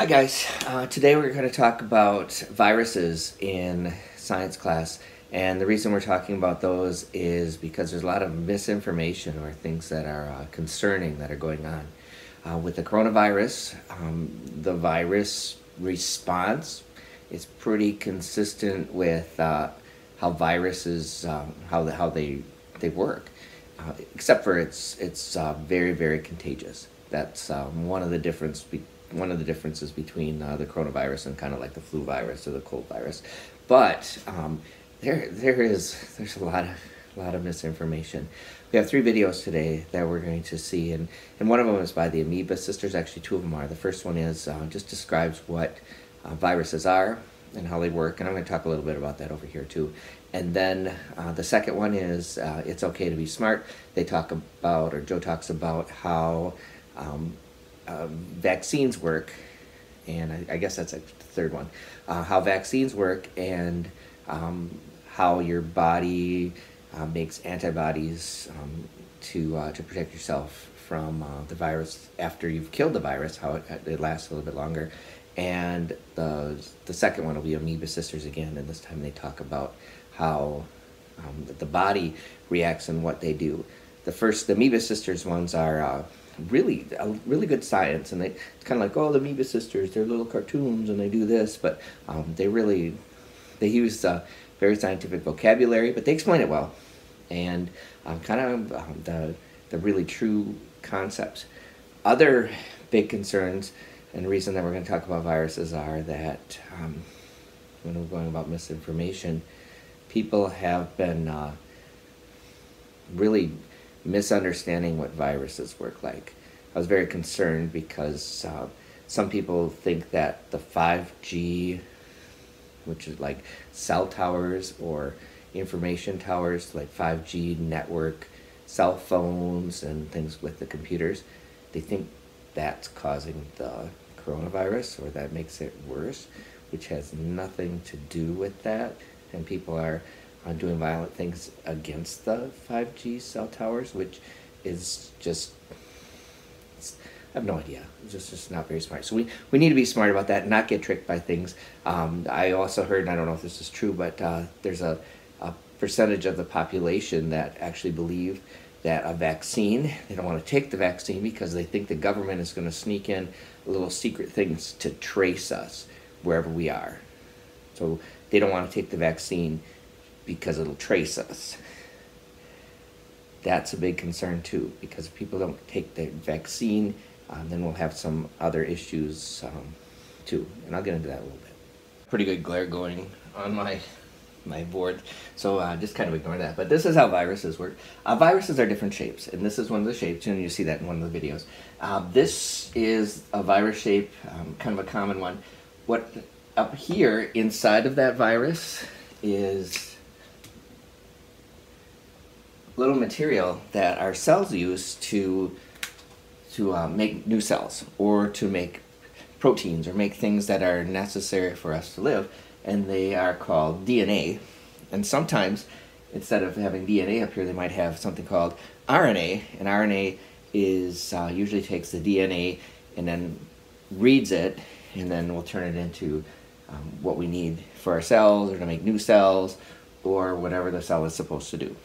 Hi guys, today we're going to talk about viruses in science class, and the reason we're talking about those is because there's a lot of misinformation or things that are concerning that are going on. With the coronavirus, the virus response is pretty consistent with how viruses, how they work, except for it's very contagious. That's one of the differences between the coronavirus and kind of like the flu virus or the cold virus. But there's a lot of misinformation. We have 3 videos today that we're going to see, and one of them is by the Amoeba Sisters. Actually, 2 of them are. The first one is just describes what viruses are and how they work, and I'm going to talk a little bit about that over here too. And then the second one is It's Okay to Be Smart. They talk about, or Joe talks about, how vaccines work, and I guess that's the third one, how vaccines work, and how your body makes antibodies to protect yourself from the virus after you've killed the virus, how it lasts a little bit longer. And the second one will be Amoeba Sisters again, and this time they talk about how the body reacts and what they do. The Amoeba Sisters ones are really good science, and it's kind of like, oh, the Amoeba Sisters, they're little cartoons and they do this, but they use very scientific vocabulary, but they explain it well, and kind of the really true concepts. Other big concerns and the reason that we're going to talk about viruses are that when we're going about misinformation, people have been really misunderstanding what viruses work like. I was very concerned because some people think that the 5G, which is like cell towers or information towers, like 5G network, cell phones and things with the computers, they think that's causing the coronavirus, or that makes it worse, which has nothing to do with that. And people are doing violent things against the 5G cell towers, which is just, I have no idea. It's just not very smart. So we need to be smart about that and not get tricked by things. I also heard, and I don't know if this is true, but there's a percentage of the population that actually believe that a vaccine, they don't want to take the vaccine because they think the government is going to sneak in little secret things to trace us wherever we are. So they don't want to take the vaccine because it'll trace us. That's a big concern too, because if people don't take the vaccine, then we'll have some other issues too, and I'll get into that a little bit. Pretty good glare going on my board, so just kind of ignore that. But this is how viruses work. Viruses are different shapes, and this is one of the shapes, and you see that in one of the videos. This is a virus shape, kind of a common one. What up here inside of that virus is little material that our cells use to make new cells, or to make proteins, or make things that are necessary for us to live, and they are called DNA. And sometimes, instead of having DNA up here, they might have something called RNA, and RNA is usually takes the DNA and then reads it, and then we'll turn it into what we need for our cells, or to make new cells, or whatever the cell is supposed to do.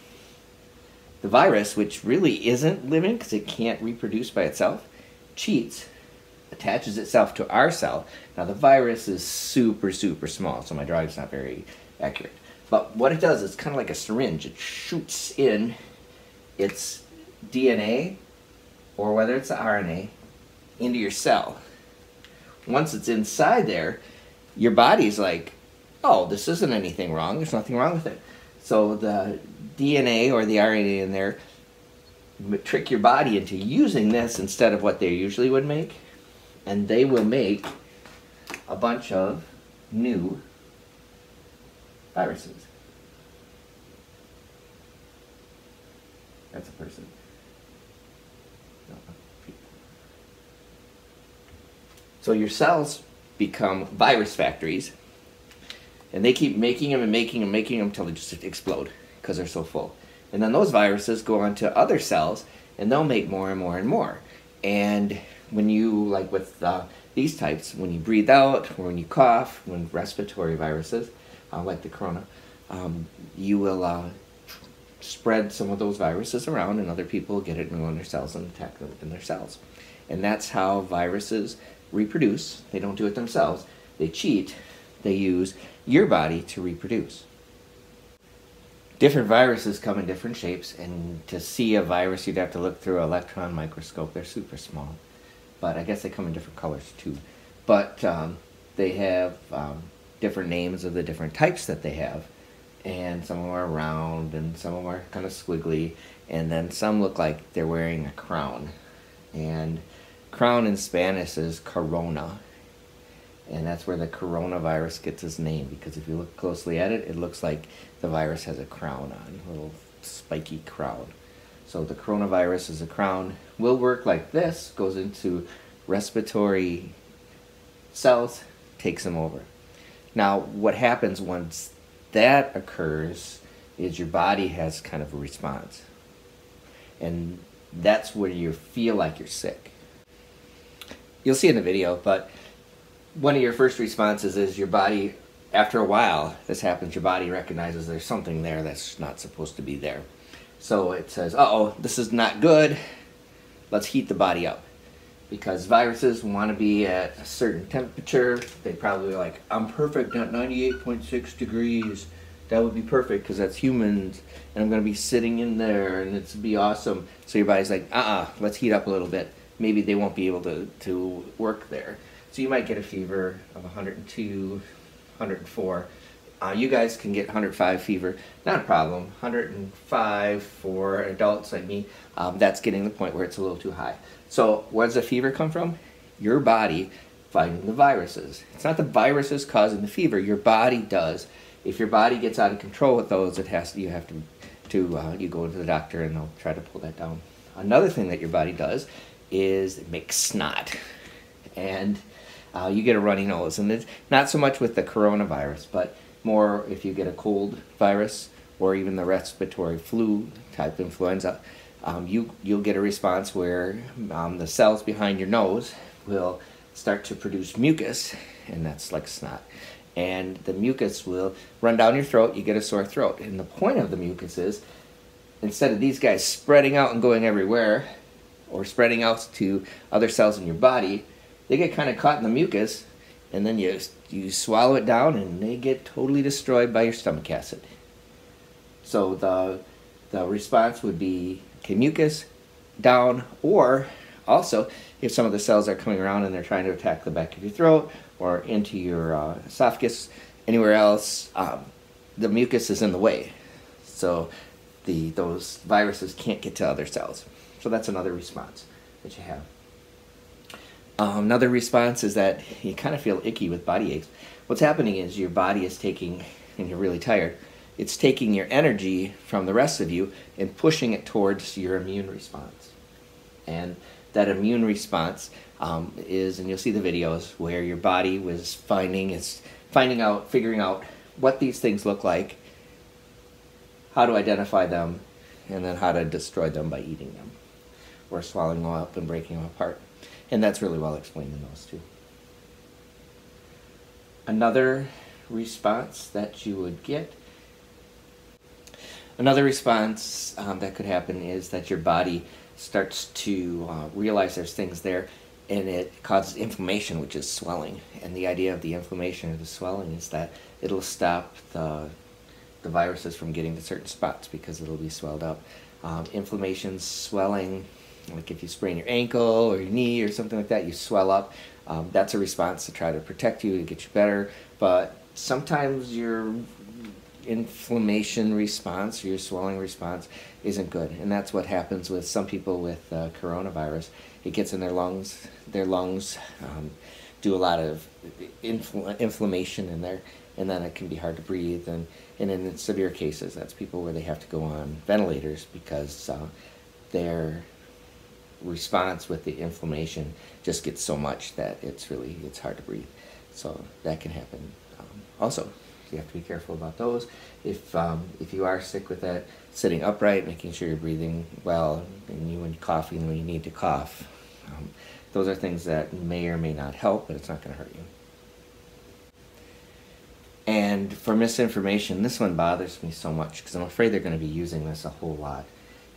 The virus, which really isn't living because it can't reproduce by itself, cheats, attaches itself to our cell. Now the virus is super small, so my drawing's not very accurate. But what it does is kind of like a syringe. It shoots in its DNA, or whether it's the RNA, into your cell. Once it's inside there, your body's like, oh, this isn't anything wrong. There's nothing wrong with it. So the DNA or the RNA in there trick your body into using this instead of what they usually would make, and they will make a bunch of new viruses. That's a person. No, people. So your cells become virus factories, and they keep making them and making them until they just explode because they're so full. And then those viruses go on to other cells, and they'll make more and more and more. And when you, like with the these types, when you breathe out or when you cough, when respiratory viruses, like the corona, you will spread some of those viruses around, and other people get it in their cells and attack them in their cells. And that's how viruses reproduce. They don't do it themselves. They cheat. They use your body to reproduce. Different viruses come in different shapes, and to see a virus, you'd have to look through an electron microscope. They're super small, but I guess they come in different colors too. But they have different names of the different types that they have, and some of them are round, and some of them are kind of squiggly, and then some look like they're wearing a crown. And crown in Spanish is corona, and that's where the coronavirus gets its name, because if you look closely at it, it looks like the virus has a crown on, a little spiky crown. So the coronavirus is a crown, will work like this, goes into respiratory cells, takes them over. Now, what happens once that occurs is your body has kind of a response. And that's where you feel like you're sick. You'll see in the video, but one of your first responses is your body, after a while, this happens, your body recognizes there's something there that's not supposed to be there. So it says, uh-oh, this is not good, let's heat the body up. Because viruses want to be at a certain temperature. They probably are like, I'm perfect at 98.6 degrees. That would be perfect because that's humans, and I'm going to be sitting in there, and it's be awesome. So your body's like, let's heat up a little bit. Maybe they won't be able to work there. So you might get a fever of 102, 104. You guys can get 105 fever, not a problem. 105 for adults like me, that's getting the point where it's a little too high. So where does the fever come from? Your body fighting the viruses. It's not the viruses causing the fever, your body does. If your body gets out of control with those, you go to the doctor and they'll try to pull that down. Another thing that your body does is it makes snot. And you get a runny nose. And it's not so much with the coronavirus, but more if you get a cold virus or even the respiratory flu type influenza, you'll get a response where the cells behind your nose will start to produce mucus, and that's like snot. And the mucus will run down your throat, you get a sore throat. And the point of the mucus is, instead of these guys spreading out and going everywhere, or spreading out to other cells in your body, they get kind of caught in the mucus, and then you swallow it down, and they get totally destroyed by your stomach acid. So the response would be, okay, mucus down, or also if some of the cells are coming around and they're trying to attack the back of your throat or into your esophagus, anywhere else, the mucus is in the way. So those viruses can't get to other cells. So that's another response that you have. Another response is that you kind of feel icky with body aches. What's happening is your body is taking, and you're really tired, it's taking your energy from the rest of you and pushing it towards your immune response. And that immune response is, and you'll see the videos where your body was figuring out what these things look like, how to identify them, and then how to destroy them by eating them or swallowing them up and breaking them apart. And that's really well explained in those two. Another response that you would get, that could happen is that your body starts to realize there's things there, and it causes inflammation, which is swelling. And the idea of the inflammation or the swelling is that it'll stop the viruses from getting to certain spots because it'll be swelled up. Inflammation, swelling, like if you sprain your ankle or your knee or something like that, you swell up. That's a response to try to protect you, to get you better. But sometimes your inflammation response, your swelling response, isn't good. And that's what happens with some people with coronavirus. It gets in their lungs. Their lungs do a lot of inflammation in there, and then it can be hard to breathe. And in severe cases, that's people where they have to go on ventilators because their response with the inflammation just gets so much that it's hard to breathe. So that can happen also. You have to be careful about those. If you are sick with that, sitting upright, making sure you're breathing well, and when you're coughing when you need to cough. those are things that may or may not help, but it's not going to hurt you. And for misinformation, this one bothers me so much because I'm afraid they're going to be using this a whole lot.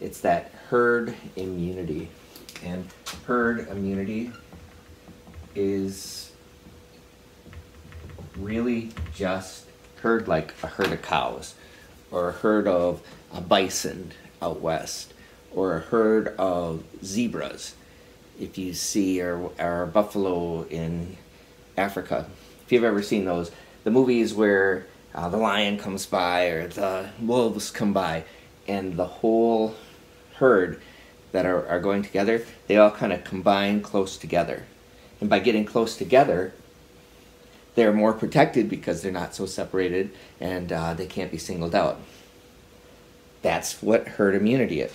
It's that herd immunity. And herd immunity is really just herd, like a herd of cows, or a herd of a bison out west, or a herd of zebras. If you see our buffalo in Africa, if you've ever seen those, the movies where the lion comes by or the wolves come by, and the whole herd that are going together, they all kind of combine close together. And by getting close together, they're more protected because they're not so separated, and they can't be singled out. That's what herd immunity is.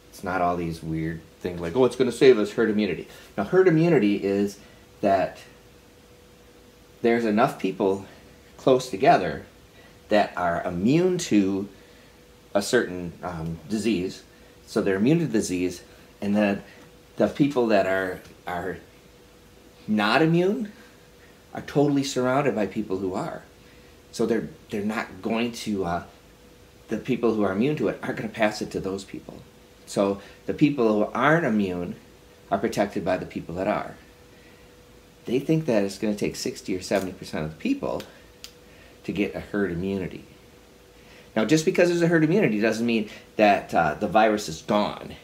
It's not all these weird things like, oh, it's going to save us, herd immunity. Now, herd immunity is that there's enough people close together that are immune to a certain disease, so they're immune to the disease, and then the people that are not immune are totally surrounded by people who are. So they're not going to, the people who are immune to it aren't going to pass it to those people. So the people who aren't immune are protected by the people that are. They think that it's going to take 60 or 70% of the people to get a herd immunity. Now, just because there's a herd immunity doesn't mean that the virus is gone.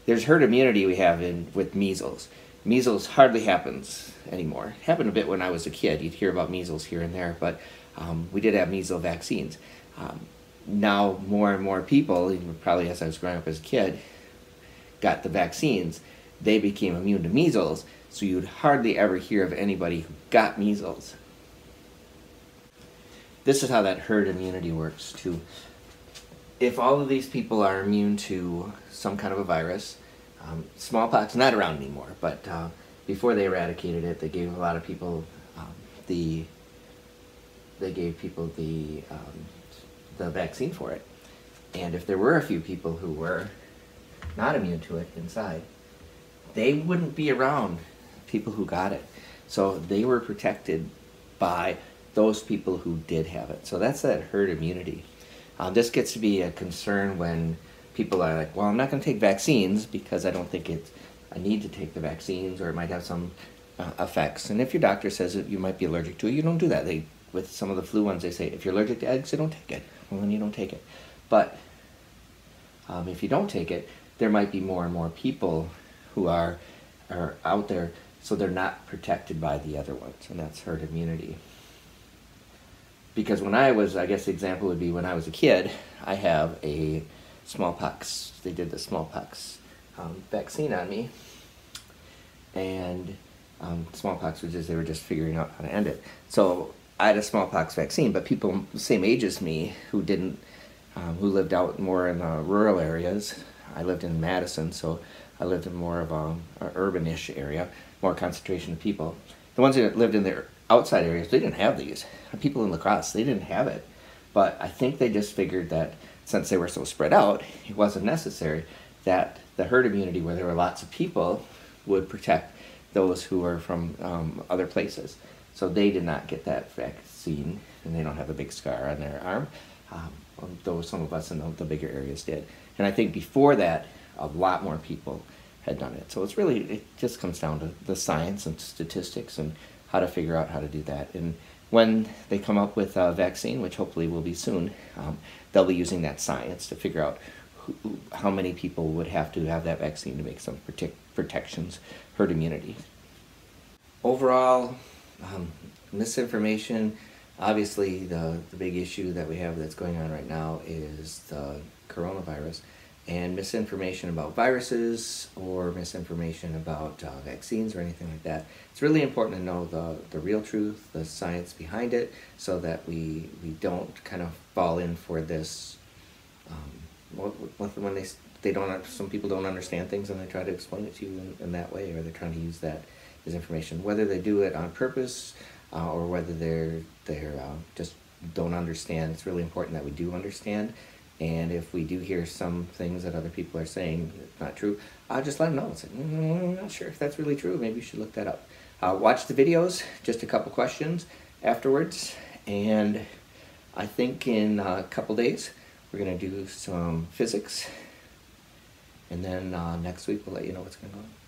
There's herd immunity we have with measles. Measles hardly happens anymore. It happened a bit when I was a kid. You'd hear about measles here and there, but we did have measles vaccines. Now more and more people, even probably as I was growing up as a kid, got the vaccines. They became immune to measles, so you'd hardly ever hear of anybody who got measles. This is how that herd immunity works too. If all of these people are immune to some kind of a virus, smallpox not around anymore, but before they eradicated it, they gave a lot of people the vaccine for it. And if there were a few people who were not immune to it inside, they wouldn't be around people who got it. So they were protected by those people who did have it. So that's that herd immunity. This gets to be a concern when people are like, well, I'm not going to take vaccines because I don't think I need to take the vaccines, or it might have some effects. And if your doctor says that you might be allergic to it, you don't do that. With some of the flu ones, they say, if you're allergic to eggs, you don't take it. Well, then you don't take it. But if you don't take it, there might be more and more people who are out there, so they're not protected by the other ones, and that's herd immunity. Because I guess the example would be when I was a kid, I have a smallpox. They did the smallpox vaccine on me, and smallpox was they were just figuring out how to end it. So I had a smallpox vaccine, but people the same age as me who didn't, who lived out more in the rural areas. I lived in Madison, so I lived in more of an urban-ish area, more concentration of people. The ones that lived in the outside areas, they didn't have these. People in La Crosse, they didn't have it. But I think they just figured that since they were so spread out, it wasn't necessary, that the herd immunity, where there were lots of people, would protect those who were from other places. So they did not get that vaccine, and they don't have a big scar on their arm, though some of us in the bigger areas did. And I think before that, a lot more people had done it. So it just comes down to the science and statistics and how to figure out how to do that. And when they come up with a vaccine, which hopefully will be soon, they'll be using that science to figure out how many people would have to have that vaccine to make some protections, herd immunity. Overall, misinformation, obviously the big issue that we have that's going on right now is the coronavirus, and misinformation about viruses or misinformation about vaccines or anything like that. It's really important to know the real truth, the science behind it, so that we don't kind of fall in for this, when they don't, some people don't understand things and they try to explain it to you in that way, or they're trying to use that as information. Whether they do it on purpose or whether they're just don't understand, it's really important that we do understand And if we do hear some things that other people are saying that's not true, I'll just let them know. It's like, I'm not sure if that's really true. Maybe you should look that up. Watch the videos, just a couple questions afterwards. And I think in a couple days, we're going to do some physics. And then next week, we'll let you know what's going on.